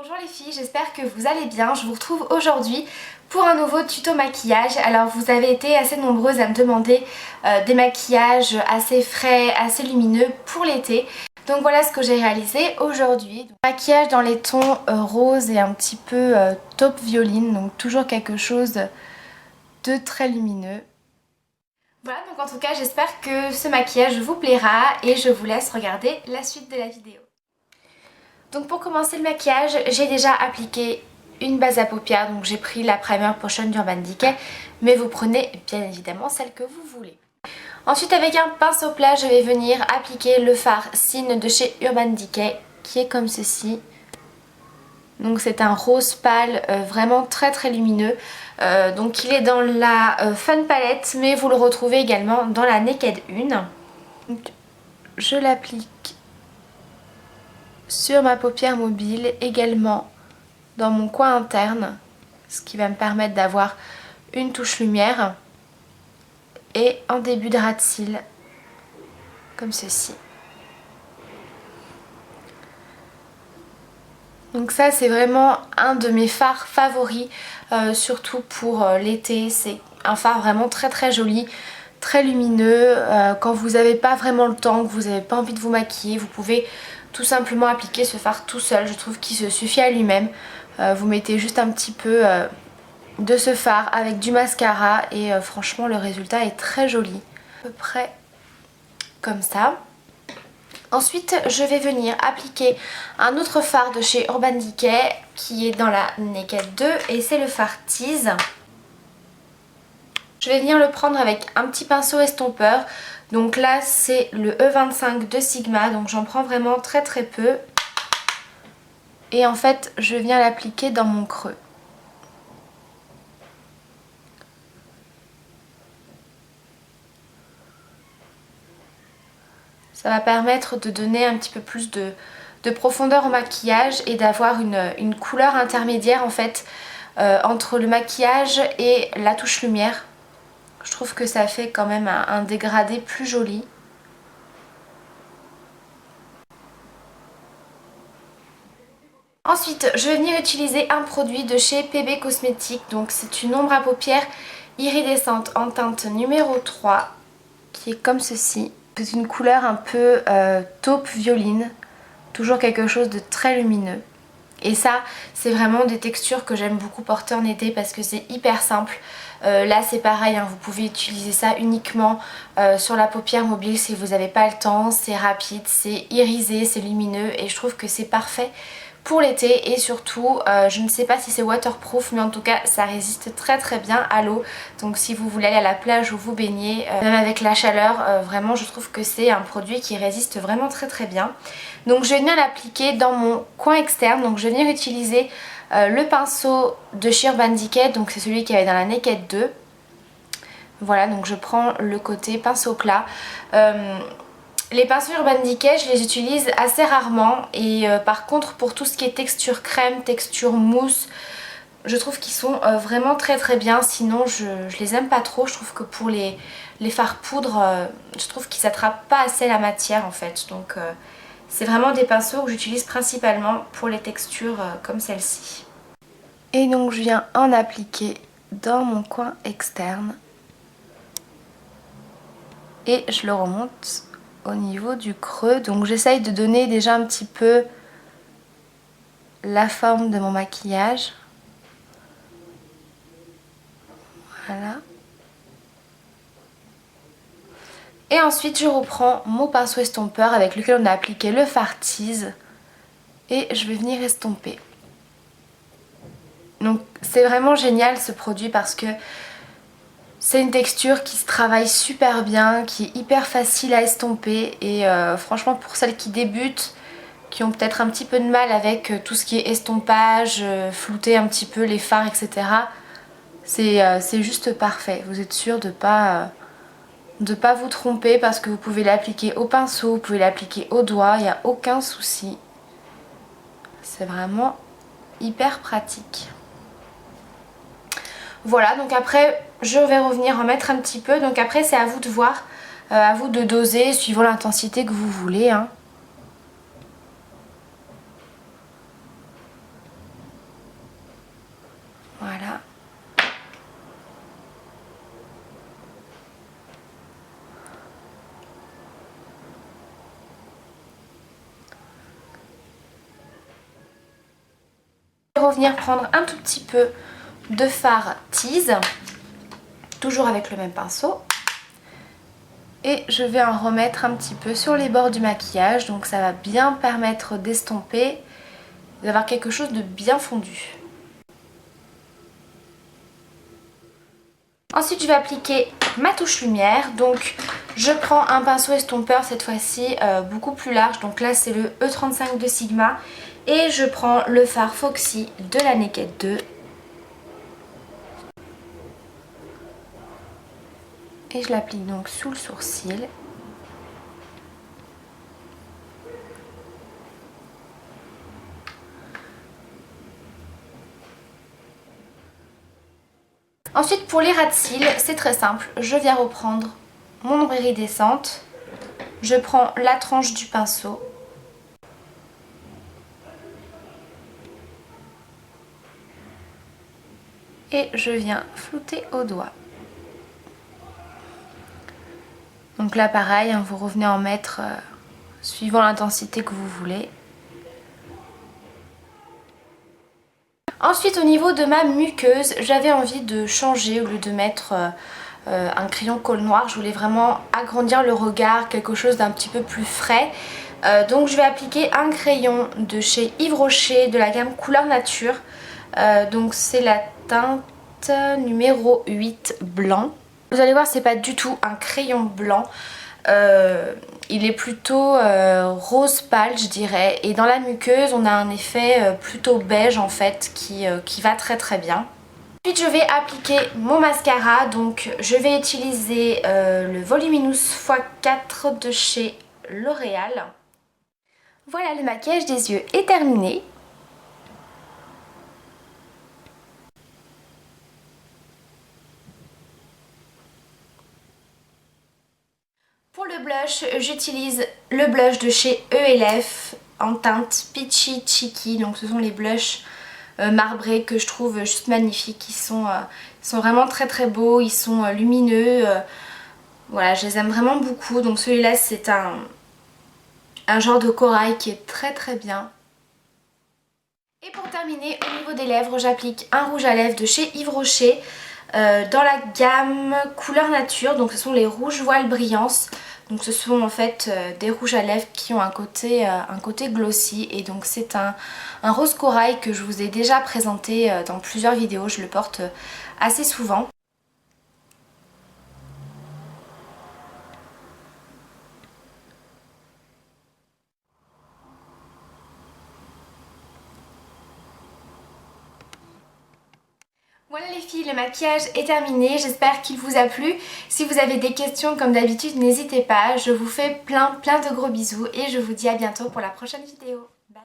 Bonjour les filles, j'espère que vous allez bien. Je vous retrouve aujourd'hui pour un nouveau tuto maquillage. Alors vous avez été assez nombreuses à me demander des maquillages assez frais, assez lumineux pour l'été. Donc voilà ce que j'ai réalisé aujourd'hui. Maquillage dans les tons rose et un petit peu taupe violine, donc toujours quelque chose de très lumineux. Voilà, donc en tout cas j'espère que ce maquillage vous plaira et je vous laisse regarder la suite de la vidéo. Donc pour commencer le maquillage, j'ai déjà appliqué une base à paupières, donc j'ai pris la Primer Potion d'Urban Decay, mais vous prenez bien évidemment celle que vous voulez. Ensuite avec un pinceau plat, je vais venir appliquer le fard Sin de chez Urban Decay, qui est comme ceci. Donc c'est un rose pâle, vraiment très très lumineux. Donc il est dans la Fun Palette, mais vous le retrouvez également dans la Naked 1. Donc, je l'applique sur ma paupière mobile, également dans mon coin interne, ce qui va me permettre d'avoir une touche lumière, et en début de ras de cils, comme ceci. Donc ça c'est vraiment un de mes fards favoris, surtout pour l'été. C'est un fard vraiment très très joli, très lumineux. Quand vous n'avez pas vraiment le temps, que vous n'avez pas envie de vous maquiller, vous pouvez tout simplement appliquer ce fard tout seul. Je trouve qu'il se suffit à lui-même. Vous mettez juste un petit peu de ce fard avec du mascara et franchement le résultat est très joli. À peu près comme ça. Ensuite je vais venir appliquer un autre fard de chez Urban Decay qui est dans la Naked 2 et c'est le fard Tease. Je vais venir le prendre avec un petit pinceau estompeur. Donc là c'est le E25 de Sigma, donc j'en prends vraiment très très peu. Et en fait je viens l'appliquer dans mon creux. Ça va permettre de donner un petit peu plus de profondeur au maquillage et d'avoir une couleur intermédiaire en fait entre le maquillage et la touche lumière. Je trouve que ça fait quand même un dégradé plus joli. Ensuite, je vais venir utiliser un produit de chez PB Cosmetics. Donc c'est une ombre à paupières iridescente en teinte numéro 3 qui est comme ceci. C'est une couleur un peu taupe violine, toujours quelque chose de très lumineux. Et ça, c'est vraiment des textures que j'aime beaucoup porter en été parce que c'est hyper simple. Là c'est pareil, hein, vous pouvez utiliser ça uniquement sur la paupière mobile si vous n'avez pas le temps. C'est rapide, c'est irisé, c'est lumineux et je trouve que c'est parfait pour l'été. Et surtout, je ne sais pas si c'est waterproof, mais en tout cas ça résiste très très bien à l'eau. Donc si vous voulez aller à la plage ou vous baigner, même avec la chaleur, vraiment je trouve que c'est un produit qui résiste vraiment très très bien. Donc je vais venir l'appliquer dans mon coin externe. Donc je vais venir utiliser le pinceau de chez Urban Decay, donc c'est celui qui avait dans la Naked 2. Voilà, donc je prends le côté pinceau plat. Les pinceaux Urban Decay, je les utilise assez rarement et par contre pour tout ce qui est texture crème, texture mousse, je trouve qu'ils sont vraiment très très bien. Sinon je les aime pas trop. Je trouve que pour les fards poudre, je trouve qu'ils n'attrapent pas assez la matière en fait. Donc c'est vraiment des pinceaux que j'utilise principalement pour les textures comme celle-ci. Et donc je viens en appliquer dans mon coin externe. Et je le remonte au niveau du creux. Donc j'essaye de donner déjà un petit peu la forme de mon maquillage. Voilà. Et ensuite je reprends mon pinceau estompeur avec lequel on a appliqué le fard Tease. Et je vais venir estomper. Donc c'est vraiment génial ce produit parce que c'est une texture qui se travaille super bien, qui est hyper facile à estomper et franchement pour celles qui débutent, qui ont peut-être un petit peu de mal avec tout ce qui est estompage, flouter un petit peu les fards, etc. C'est juste parfait. Vous êtes sûr de pas vous tromper parce que vous pouvez l'appliquer au pinceau, vous pouvez l'appliquer au doigt, il n'y a aucun souci. C'est vraiment hyper pratique. Voilà, donc après je vais revenir en mettre un petit peu. Donc après c'est à vous de voir, à vous de doser suivant l'intensité que vous voulez, hein. Je vais revenir prendre un tout petit peu de fard Tease, toujours avec le même pinceau. Et je vais en remettre un petit peu sur les bords du maquillage, donc ça va bien permettre d'estomper, d'avoir quelque chose de bien fondu. Ensuite je vais appliquer ma touche lumière, donc je prends un pinceau estompeur cette fois-ci beaucoup plus large, donc là c'est le E35 de Sigma, et je prends le fard Foxy de la Naked 2. Et je l'applique donc sous le sourcil. Ensuite pour les ras de cils, c'est très simple. Je viens reprendre mon ombre iridescente. Je prends la tranche du pinceau. Et je viens flouter au doigt. Donc là pareil, hein, vous revenez en mettre suivant l'intensité que vous voulez. Ensuite au niveau de ma muqueuse, j'avais envie de changer au lieu de mettre un crayon colle noir. Je voulais vraiment agrandir le regard, quelque chose d'un petit peu plus frais. Donc je vais appliquer un crayon de chez Yves Rocher de la gamme Couleur Nature. Donc c'est la teinte numéro 8 blanc. Vous allez voir, c'est pas du tout un crayon blanc. Il est plutôt rose pâle je dirais, et dans la muqueuse on a un effet plutôt beige en fait qui va très très bien. Ensuite je vais appliquer mon mascara, donc je vais utiliser le Voluminous x4 de chez L'Oréal. Voilà, le maquillage des yeux est terminé. Pour le blush, j'utilise le blush de chez ELF en teinte Peachy Cheeky. Donc ce sont les blushs marbrés que je trouve juste magnifiques. Ils sont vraiment très très beaux, ils sont lumineux. Voilà, je les aime vraiment beaucoup. Donc celui-là c'est un genre de corail qui est très très bien. Et pour terminer, au niveau des lèvres, j'applique un rouge à lèvres de chez Yves Rocher. Dans la gamme Couleur Nature, donc ce sont les rouges voile brillance. Donc ce sont en fait des rouges à lèvres qui ont un côté glossy, et donc c'est un rose corail que je vous ai déjà présenté dans plusieurs vidéos, je le porte assez souvent. Voilà les filles, le maquillage est terminé, j'espère qu'il vous a plu. Si vous avez des questions comme d'habitude, n'hésitez pas, je vous fais plein de gros bisous et je vous dis à bientôt pour la prochaine vidéo.